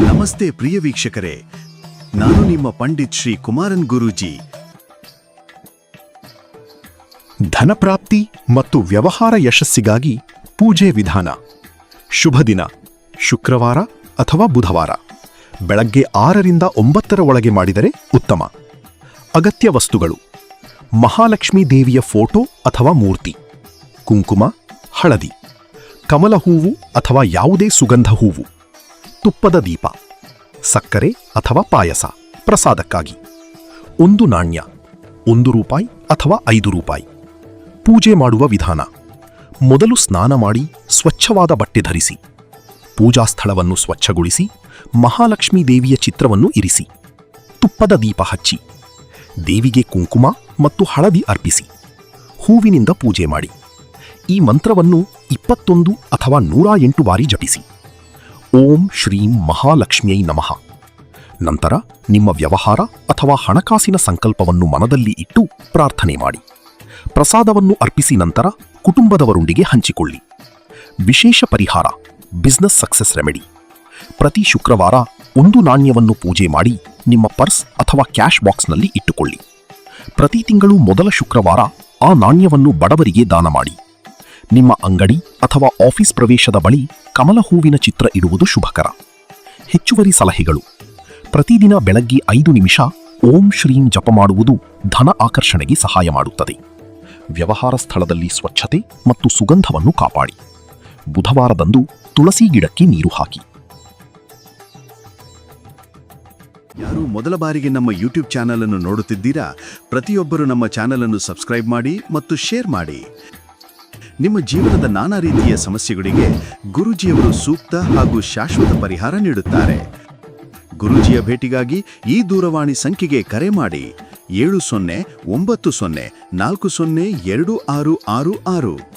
ನಮಸ್ತೆ ಪ್ರಿಯ ವೀಕ್ಷಕರೇ, ನಾನು ನಿಮ್ಮ ಪಂಡಿತ್ ಶ್ರೀ ಕುಮಾರನ್ ಗುರೂಜಿ. ಧನಪ್ರಾಪ್ತಿ ಮತ್ತು ವ್ಯವಹಾರ ಯಶಸ್ಸಿಗಾಗಿ ಪೂಜೆ ವಿಧಾನ. ಶುಭ ದಿನ ಶುಕ್ರವಾರ ಅಥವಾ ಬುಧವಾರ ಬೆಳಗ್ಗೆ 6ರಿಂದ 9 ಒಳಗೆ ಮಾಡಿದರೆ ಉತ್ತಮ. ಅಗತ್ಯ ವಸ್ತುಗಳು: ಮಹಾಲಕ್ಷ್ಮೀ ದೇವಿಯ ಫೋಟೋ ಅಥವಾ ಮೂರ್ತಿ, ಕುಂಕುಮ, ಹಳದಿ, ಕಮಲ ಹೂವು ಅಥವಾ ಯಾವುದೇ ಸುಗಂಧ ಹೂವು, ತುಪ್ಪದ ದೀಪ, ಸಕ್ಕರೆ ಅಥವಾ ಪಾಯಸ ಪ್ರಸಾದಕ್ಕಾಗಿ, 1 ನಾಣ್ಯ, 1 ರೂಪಾಯಿ ಅಥವಾ 5 ರೂಪಾಯಿ. ಪೂಜೆ ಮಾಡುವ ವಿಧಾನ: ಮೊದಲು ಸ್ನಾನ ಮಾಡಿ ಸ್ವಚ್ಛವಾದ ಬಟ್ಟೆ ಧರಿಸಿ, ಪೂಜಾ ಸ್ಥಳವನ್ನು ಸ್ವಚ್ಛಗೊಳಿಸಿ, ಮಹಾಲಕ್ಷ್ಮೀ ದೇವಿಯ ಚಿತ್ರವನ್ನು ಇರಿಸಿ, ತುಪ್ಪದ ದೀಪ ಹಚ್ಚಿ, ದೇವಿಗೆ ಕುಂಕುಮ ಮತ್ತು ಹಳದಿ ಅರ್ಪಿಸಿ, ಹೂವಿನಿಂದ ಪೂಜೆ ಮಾಡಿ. ಈ ಮಂತ್ರವನ್ನು 21 ಅಥವಾ 108 ಬಾರಿ ಜಪಿಸಿ. ಓಂ ಶ್ರೀಂ ಮಹಾಲಕ್ಷ್ಮಿಯೈ ನಮಃ. ನಂತರ ನಿಮ್ಮ ವ್ಯವಹಾರ ಅಥವಾ ಹಣಕಾಸಿನ ಸಂಕಲ್ಪವನ್ನು ಮನದಲ್ಲಿ ಇಟ್ಟು ಪ್ರಾರ್ಥನೆ ಮಾಡಿ. ಪ್ರಸಾದವನ್ನು ಅರ್ಪಿಸಿ ನಂತರ ಕುಟುಂಬದವರೊಂದಿಗೆ ಹಂಚಿಕೊಳ್ಳಿ. ವಿಶೇಷ ಪರಿಹಾರ: ಬಿಸ್ನೆಸ್ ಸಕ್ಸೆಸ್ ರೆಮಿಡಿ. ಪ್ರತಿ ಶುಕ್ರವಾರ 1 ನಾಣ್ಯವನ್ನು ಪೂಜೆ ಮಾಡಿ ನಿಮ್ಮ ಪರ್ಸ್ ಅಥವಾ ಕ್ಯಾಶ್ ಬಾಕ್ಸ್ನಲ್ಲಿ ಇಟ್ಟುಕೊಳ್ಳಿ. ಪ್ರತಿ ತಿಂಗಳು ಮೊದಲ ಶುಕ್ರವಾರ ಆ ನಾಣ್ಯವನ್ನು ಬಡವರಿಗೆ ದಾನ ಮಾಡಿ. ನಿಮ್ಮ ಅಂಗಡಿ ಅಥವಾ ಆಫೀಸ್ ಪ್ರವೇಶದ ಬಳಿ ಕಮಲ ಹೂವಿನ ಚಿತ್ರ ಇಡುವುದು ಶುಭಕರ. ಹೆಚ್ಚುವರಿ ಸಲಹೆಗಳು: ಪ್ರತಿದಿನ ಬೆಳಗ್ಗೆ 5 ನಿಮಿಷ ಓಂ ಶ್ರೀಂ ಜಪ ಮಾಡುವುದು ಧನ ಆಕರ್ಷಣೆಗೆ ಸಹಾಯ ಮಾಡುತ್ತದೆ. ವ್ಯವಹಾರ ಸ್ಥಳದಲ್ಲಿ ಸ್ವಚ್ಛತೆ ಮತ್ತು ಸುಗಂಧವನ್ನು ಕಾಪಾಡಿ. ಬುಧವಾರದಂದು ತುಳಸಿ ಗಿಡಕ್ಕೆ ನೀರು ಹಾಕಿ. ಯಾರು ಮೊದಲ ಬಾರಿಗೆ ನಮ್ಮ ಯೂಟ್ಯೂಬ್ ಚಾನಲ್ ಅನ್ನು ನೋಡುತ್ತಿದ್ದೀರಾ, ಪ್ರತಿಯೊಬ್ಬರು ನಮ್ಮ ಚಾನಲ್ ಅನ್ನು ಸಬ್ಸ್ಕ್ರೈಬ್ ಮಾಡಿ ಮತ್ತು ಶೇರ್ ಮಾಡಿ. ನಿಮ್ಮ ಜೀವನದ ನಾನಾ ರೀತಿಯ ಸಮಸ್ಯೆಗಳಿಗೆ ಗುರೂಜಿಯವರು ಸೂಕ್ತ ಹಾಗೂ ಶಾಶ್ವತ ಪರಿಹಾರ ನೀಡುತ್ತಾರೆ. ಗುರೂಜಿಯ ಭೇಟಿಗಾಗಿ ಈ ದೂರವಾಣಿ ಸಂಖ್ಯೆಗೆ ಕರೆ ಮಾಡಿ: 7090402666.